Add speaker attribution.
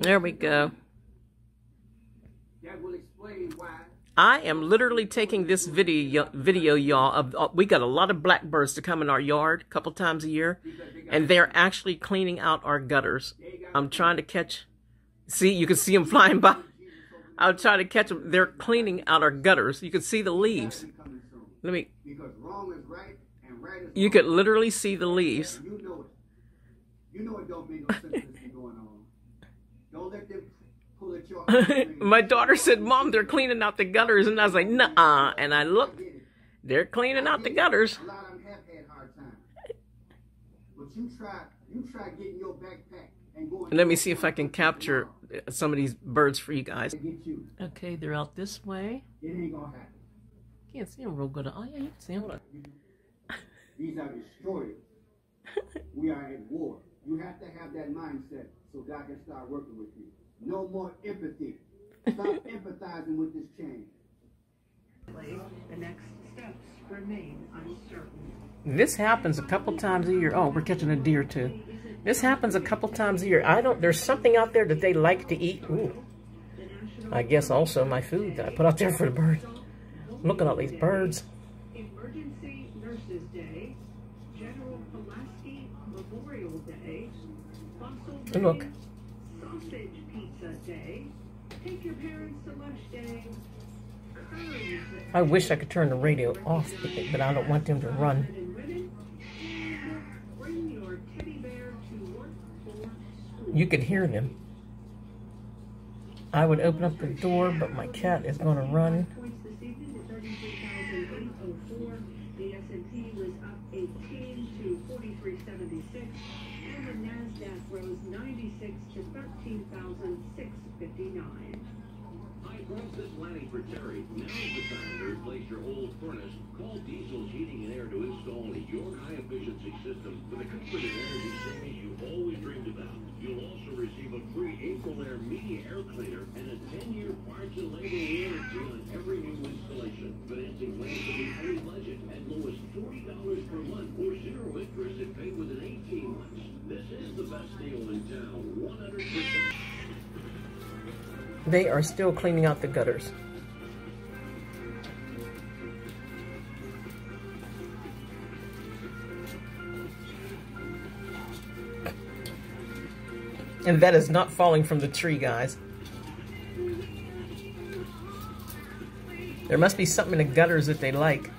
Speaker 1: There we go. I am literally taking this video, y'all. We got a lot of blackbirds to come in our yard a couple times a year, and they're actually cleaning out our gutters. I'm trying to catch. See, you can see them flying by. I'm trying to catch them. They're cleaning out our gutters. You can see the leaves. Let me. You could literally see the leaves.
Speaker 2: You know it don't make no sense what's going on. Don't let them pull at your
Speaker 1: My daughter said, "Mom, they're cleaning out the gutters," and I was like, "Nuh-uh." And I looked, they're cleaning out the gutters.
Speaker 2: A lot of them have had hard times. But you try getting your backpack and going.
Speaker 1: Let me see if I can capture some of these birds for you guys. Okay, they're out this way.
Speaker 2: It ain't gonna happen.
Speaker 1: Can't see them real good. Oh yeah, you can see them.
Speaker 2: These are destroyers. We are at war. You have to have that mindset so God can start working with you. No more empathy. Stop empathizing with this change.
Speaker 3: The next steps remain uncertain.
Speaker 1: This happens a couple times a year. Oh, we're catching a deer too. This happens a couple times a year. There's something out there that they like to eat. Ooh. I guess also my food that I put out there for the birds. Look at all these birds.
Speaker 3: Emergency Nurses Day, General Pulaski Memorial Day, Fossil
Speaker 1: Look.
Speaker 3: Day, Sausage Pizza Day, Take Your Parents to Lunch Day, Curry.
Speaker 1: I wish I could turn the radio off, but I don't want them to run.
Speaker 3: Bring your teddy bear to work for school.
Speaker 1: You could hear them. I would open up the door, but my cat is going to run.
Speaker 3: Points this evening to 33,804. The S&P was up 18 to 4376, and the Nasdaq rose 96 to 13,659.
Speaker 4: Hi, folks, this is Lanny for Terry. Now is the time to replace your old furnace. Call Diesel's Heating and Air to install your high-efficiency system for the comfort and energy savings you've always dreamed about. You'll also receive a free April Air Media Air Cleaner and a 10-year parts and labor warranty on every new installation. Financing plans to be any budget at low as $40 per month or zero interest if paid within 18 months. This is the best deal in town, 100%.
Speaker 1: They are still cleaning out the gutters. And that is not falling from the tree, guys. There must be something in the gutters that they like.